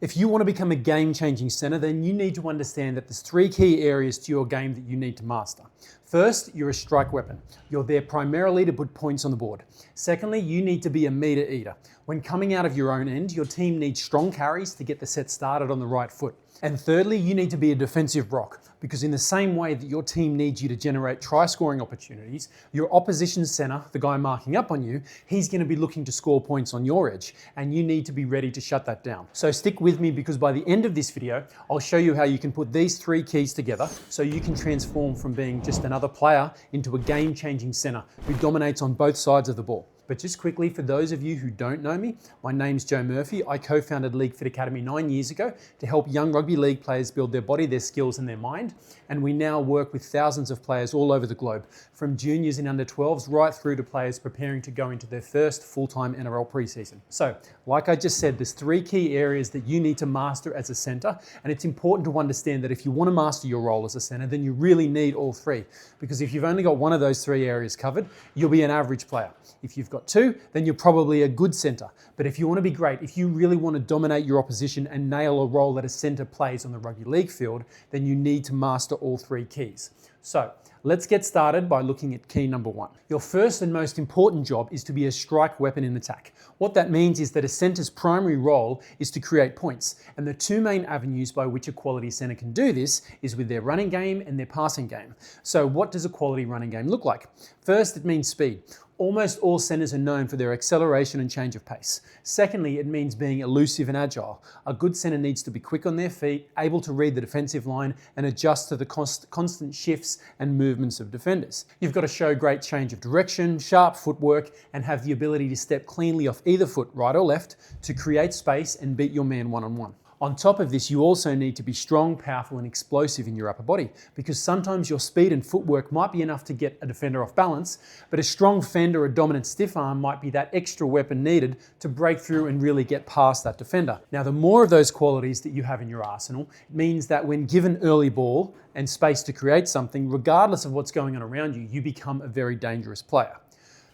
If you want to become a game-changing center, then you need to understand that there's three key areas to your game that you need to master. First, you're a strike weapon. You're there primarily to put points on the board. Secondly, you need to be a meter eater. When coming out of your own end, your team needs strong carries to get the set started on the right foot. And thirdly, you need to be a defensive rock, because in the same way that your team needs you to generate try-scoring opportunities, your opposition center, the guy marking up on you, he's going to be looking to score points on your edge, and you need to be ready to shut that down. So stick with me, because by the end of this video, I'll show you how you can put these three keys together so you can transform from being just another player into a game-changing center who dominates on both sides of the ball. But just quickly, for those of you who don't know me, my name's Joe Murphy. I co-founded League Fit Academy 9 years ago to help young rugby league players build their body, their skills and their mind. And we now work with thousands of players all over the globe, from juniors in under 12s right through to players preparing to go into their first full-time NRL preseason. So, like I just said, there's three key areas that you need to master as a center. And it's important to understand that if you want to master your role as a center, then you really need all three. Because if you've only got one of those three areas covered, you'll be an average player. If you've got two, then you're probably a good center. But if you want to be great, if you really want to dominate your opposition and nail a role that a center plays on the rugby league field, then you need to master all three keys. So let's get started by looking at key number one. Your first and most important job is to be a strike weapon in attack. What that means is that a center's primary role is to create points. And the two main avenues by which a quality center can do this is with their running game and their passing game. So what does a quality running game look like? First, it means speed. Almost all centers are known for their acceleration and change of pace. Secondly, it means being elusive and agile. A good center needs to be quick on their feet, able to read the defensive line and adjust to the constant shifts and movements of defenders. You've got to show great change of direction, sharp footwork, and have the ability to step cleanly off either foot, right or left, to create space and beat your man one-on-one. On top of this, you also need to be strong, powerful and explosive in your upper body, because sometimes your speed and footwork might be enough to get a defender off balance, but a strong fend or a dominant stiff arm might be that extra weapon needed to break through and really get past that defender. Now, the more of those qualities that you have in your arsenal, it means that when given early ball and space to create something, regardless of what's going on around you, you become a very dangerous player.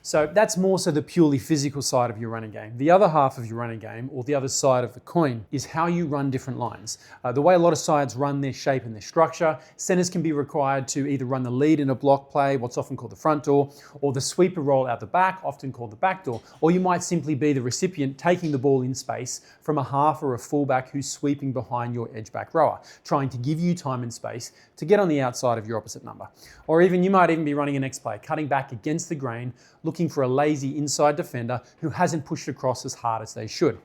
So that's more so the purely physical side of your running game. The other half of your running game, or the other side of the coin, is how you run different lines. The way a lot of sides run their shape and their structure, centers can be required to either run the lead in a block play, what's often called the front door, or the sweeper roll out the back, often called the back door, or you might simply be the recipient taking the ball in space from a half or a fullback who's sweeping behind your edge back rower, trying to give you time and space to get on the outside of your opposite number. Or even you might even be running an X play, cutting back against the grain, looking for a lazy inside defender who hasn't pushed across as hard as they should.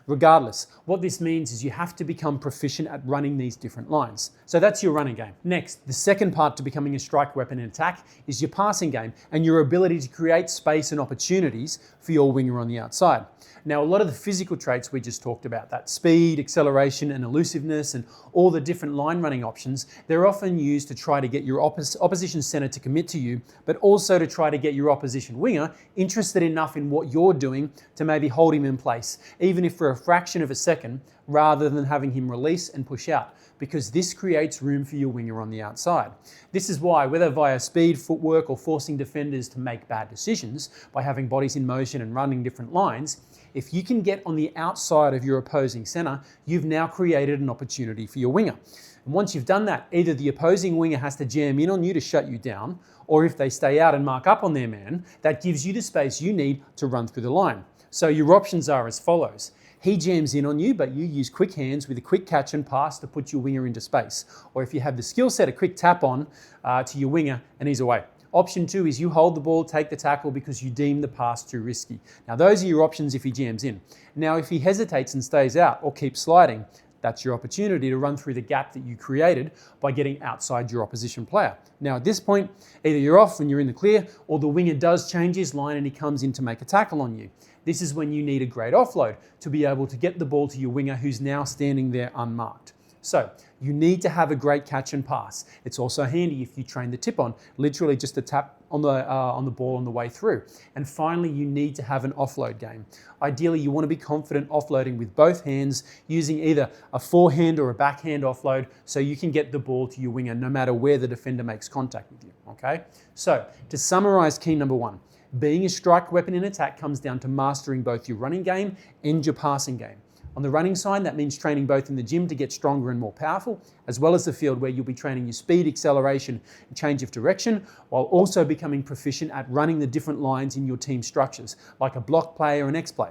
Regardless, what this means is you have to become proficient at running these different lines. So that's your running game. Next, the second part to becoming a strike weapon in attack is your passing game and your ability to create space and opportunities for your winger on the outside. Now, a lot of the physical traits we just talked about, that speed, acceleration and elusiveness and all the different line running options, they're often used to try to get your opposition center to commit to you, but also to try to get your opposition winger interested enough in what you're doing to maybe hold him in place, even if for a fraction of a second, rather than having him release and push out, because this creates room for your winger on the outside. This is why, whether via speed, footwork, or forcing defenders to make bad decisions by having bodies in motion and running different lines, if you can get on the outside of your opposing center, you've now created an opportunity for your winger. And once you've done that, either the opposing winger has to jam in on you to shut you down, or if they stay out and mark up on their man, that gives you the space you need to run through the line. So your options are as follows. He jams in on you, but you use quick hands with a quick catch and pass to put your winger into space. Or if you have the skill set, a quick tap on to your winger and he's away. Option two is you hold the ball, take the tackle because you deem the pass too risky. Now those are your options if he jams in. Now if he hesitates and stays out or keeps sliding, that's your opportunity to run through the gap that you created by getting outside your opposition player. Now at this point, either you're off and you're in the clear, or the winger does change his line and he comes in to make a tackle on you. This is when you need a great offload to be able to get the ball to your winger who's now standing there unmarked. So you need to have a great catch and pass. It's also handy if you train the tip on, literally just a tap on the ball on the way through. And finally, you need to have an offload game. Ideally, you want to be confident offloading with both hands, using either a forehand or a backhand offload so you can get the ball to your winger no matter where the defender makes contact with you, okay? So to summarize key number one, being a strike weapon in attack comes down to mastering both your running game and your passing game. On the running side, that means training both in the gym to get stronger and more powerful, as well as the field where you'll be training your speed, acceleration, and change of direction, while also becoming proficient at running the different lines in your team structures, like a block play or an X play.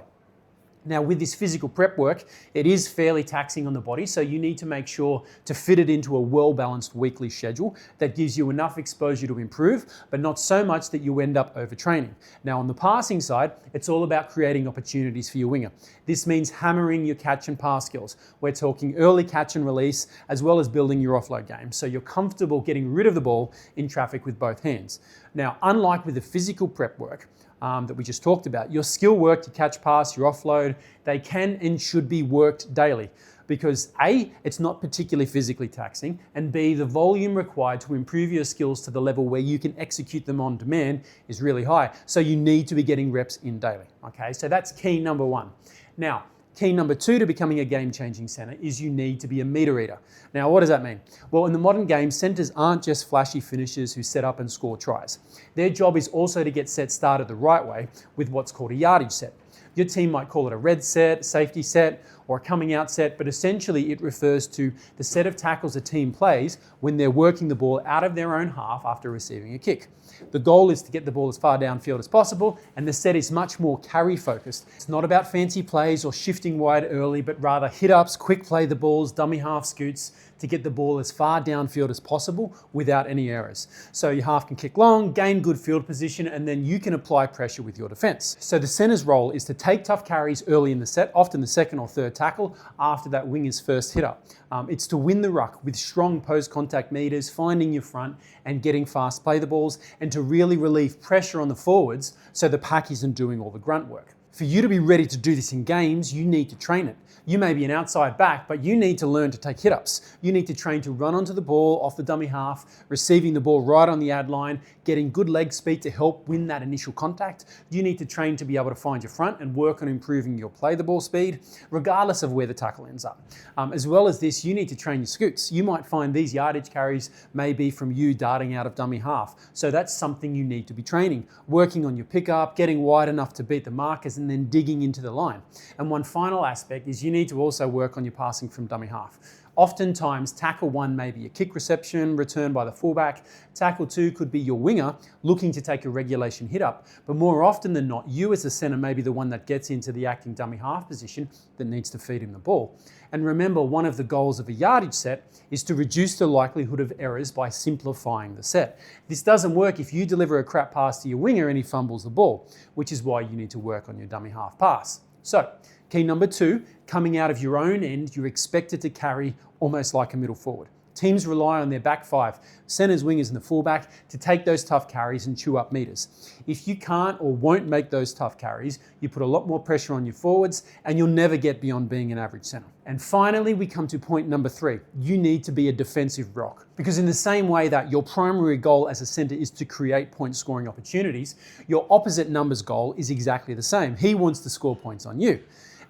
Now, with this physical prep work, it is fairly taxing on the body, so you need to make sure to fit it into a well-balanced weekly schedule that gives you enough exposure to improve, but not so much that you end up overtraining. Now, on the passing side, it's all about creating opportunities for your winger. This means hammering your catch and pass skills. We're talking early catch and release, as well as building your offload game, so you're comfortable getting rid of the ball in traffic with both hands. Now, unlike with the physical prep work, that we just talked about, your skill work, your catch pass, your offload, they can and should be worked daily because A, it's not particularly physically taxing, and B, the volume required to improve your skills to the level where you can execute them on demand is really high. So you need to be getting reps in daily, okay? So that's key number one. Now, key number two to becoming a game-changing center is you need to be a meter reader. Now, what does that mean? Well, in the modern game, centers aren't just flashy finishers who set up and score tries. Their job is also to get sets started the right way with what's called a yardage set. Your team might call it a red set, safety set, or a coming out set, but essentially it refers to the set of tackles a team plays when they're working the ball out of their own half after receiving a kick. The goal is to get the ball as far downfield as possible, and the set is much more carry focused. It's not about fancy plays or shifting wide early, but rather hit ups, quick play the balls, dummy half scoots to get the ball as far downfield as possible without any errors. So your half can kick long, gain good field position, and then you can apply pressure with your defense. So the center's role is to take tough carries early in the set, often the second or third tackle after that winger's first hit up. It's to win the ruck with strong post-contact meters, finding your front and getting fast play the balls, and to really relieve pressure on the forwards so the pack isn't doing all the grunt work. For you to be ready to do this in games, you need to train it. You may be an outside back, but you need to learn to take hit-ups. You need to train to run onto the ball off the dummy half, receiving the ball right on the ad line, getting good leg speed to help win that initial contact. You need to train to be able to find your front and work on improving your play the ball speed, regardless of where the tackle ends up. As well as this, you need to train your scoots. You might find these yardage carries may be from you darting out of dummy half. So that's something you need to be training. Working on your pickup, getting wide enough to beat the markers, and then digging into the line. And one final aspect is you need to also work on your passing from dummy half. Oftentimes, tackle one may be a kick reception, return by the fullback. Tackle two could be your winger looking to take a regulation hit up. But more often than not, you as a center may be the one that gets into the acting dummy half position that needs to feed him the ball. And remember, one of the goals of a yardage set is to reduce the likelihood of errors by simplifying the set. This doesn't work if you deliver a crap pass to your winger and he fumbles the ball, which is why you need to work on your dummy half pass. So, key number two, coming out of your own end, you're expected to carry almost like a middle forward. Teams rely on their back five, centers, wingers, and the fullback to take those tough carries and chew up meters. If you can't or won't make those tough carries, you put a lot more pressure on your forwards and you'll never get beyond being an average center. And finally, we come to point number three. You need to be a defensive rock. Because in the same way that your primary goal as a center is to create point scoring opportunities, your opposite number's goal is exactly the same. He wants to score points on you.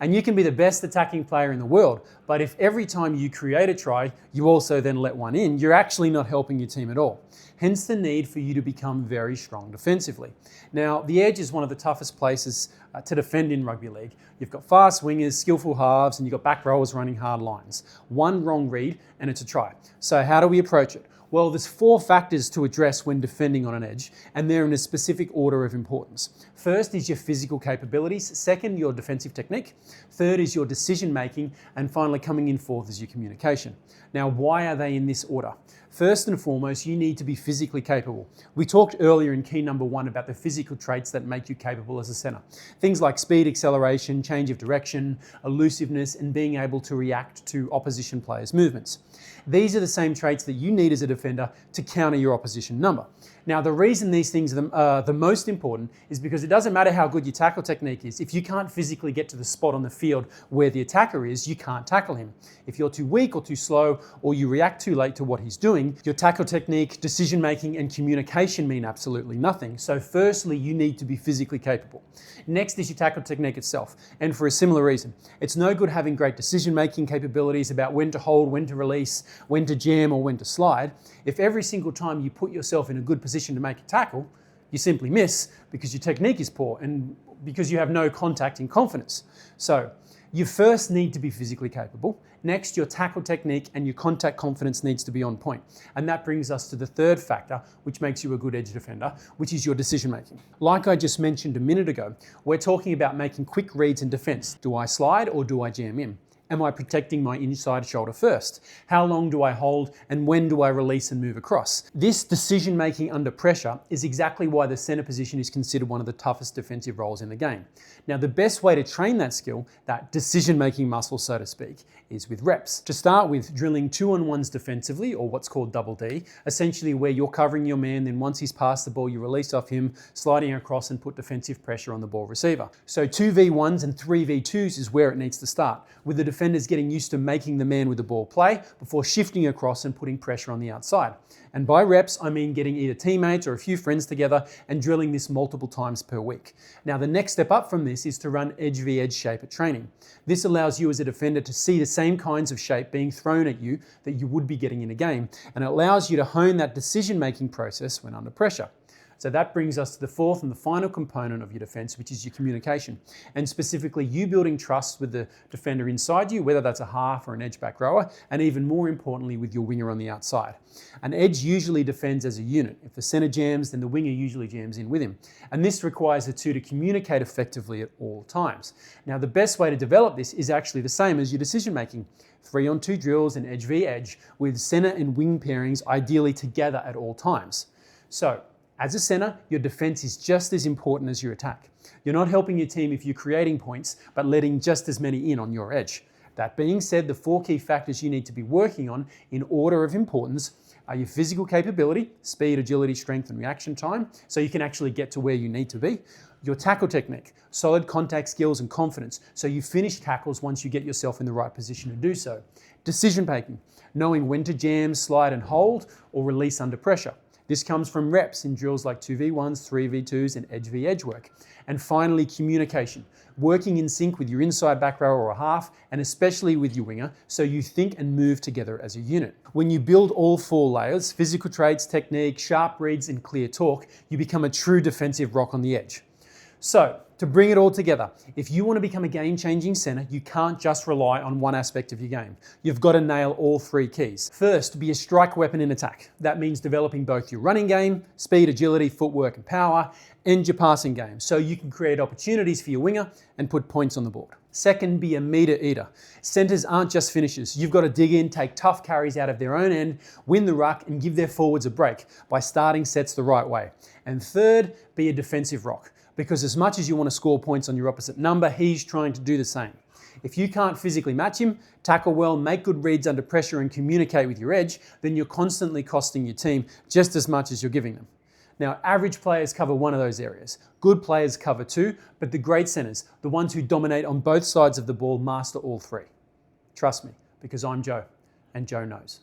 And you can be the best attacking player in the world, but if every time you create a try, you also then let one in, you're actually not helping your team at all. Hence the need for you to become very strong defensively. Now, the edge is one of the toughest places to defend in rugby league. You've got fast wingers, skillful halves, and you've got back rowers running hard lines. One wrong read and it's a try. So how do we approach it? Well, there's 4 factors to address when defending on an edge, and they're in a specific order of importance. First is your physical capabilities. Second, your defensive technique. Third is your decision making. And finally, coming in fourth is your communication. Now, why are they in this order? First and foremost, you need to be physically capable. We talked earlier in key number 1 about the physical traits that make you capable as a center. Things like speed, acceleration, change of direction, elusiveness, and being able to react to opposition players' movements. These are the same traits that you need as a defender to counter your opposition number. Now, the reason these things are the most important is because it doesn't matter how good your tackle technique is. If you can't physically get to the spot on the field where the attacker is, you can't tackle him. If you're too weak or too slow, or you react too late to what he's doing, your tackle technique, decision making, and communication mean absolutely nothing. So firstly, you need to be physically capable. Next is your tackle technique itself, and for a similar reason. It's no good having great decision making capabilities about when to hold, when to release, when to jam, or when to slide. If every single time you put yourself in a good position to make a tackle, you simply miss because your technique is poor and because you have no contact in confidence. So You first need to be physically capable. Next, your tackle technique and your contact confidence needs to be on point. And that brings us to the third factor, which makes you a good edge defender, which is your decision making. Like I just mentioned a minute ago, we're talking about making quick reads in defense. Do I slide or do I jam in? Am I protecting my inside shoulder first? How long do I hold and when do I release and move across? This decision making under pressure is exactly why the center position is considered one of the toughest defensive roles in the game. Now, the best way to train that skill, that decision making muscle, so to speak, is with reps. To start with, drilling 2-on-1s defensively, or what's called double D, essentially where you're covering your man, then once he's passed the ball, you release off him, sliding across and put defensive pressure on the ball receiver. So 2v1s and 3v2s is where it needs to start, with the defenders getting used to making the man with the ball play before shifting across and putting pressure on the outside. And by reps, I mean getting either teammates or a few friends together and drilling this multiple times per week. Now, the next step up from this is to run edge v edge shape at training. This allows you as a defender to see the same kinds of shape being thrown at you that you would be getting in a game, and it allows you to hone that decision-making process when under pressure. So that brings us to the fourth and the final component of your defense, which is your communication. And specifically, you building trust with the defender inside you, whether that's a half or an edge back rower, and even more importantly, with your winger on the outside. An edge usually defends as a unit. If the center jams, then the winger usually jams in with him. And this requires the two to communicate effectively at all times. Now, the best way to develop this is actually the same as your decision making. 3-on-2 drills and edge v edge, with center and wing pairings ideally together at all times. So, as a center, your defense is just as important as your attack. You're not helping your team if you're creating points, but letting just as many in on your edge. That being said, the 4 key factors you need to be working on in order of importance are your physical capability, speed, agility, strength, and reaction time, so you can actually get to where you need to be. Your tackle technique, solid contact skills and confidence, so you finish tackles once you get yourself in the right position to do so. Decision making, knowing when to jam, slide, and hold, or release under pressure. This comes from reps in drills like 2v1s, 3v2s, and edge v edge work. And finally, communication, working in sync with your inside back row or a half, and especially with your winger, so you think and move together as a unit. When you build all 4 layers, physical traits, technique, sharp reads, and clear talk, you become a true defensive rock on the edge. So, to bring it all together, if you want to become a game-changing center, you can't just rely on one aspect of your game. You've got to nail all 3 keys. First, be a strike weapon in attack. That means developing both your running game, speed, agility, footwork, and power, and your passing game, so you can create opportunities for your winger and put points on the board. Second, be a meter eater. Centers aren't just finishers. You've got to dig in, take tough carries out of their own end, win the ruck, and give their forwards a break by starting sets the right way. And third, be a defensive rock. Because as much as you want to score points on your opposite number, he's trying to do the same. If you can't physically match him, tackle well, make good reads under pressure, and communicate with your edge, then you're constantly costing your team just as much as you're giving them. Now, average players cover one of those areas. Good players cover 2, but the great centers, the ones who dominate on both sides of the ball, master all 3. Trust me, because I'm Joe, and Joe knows.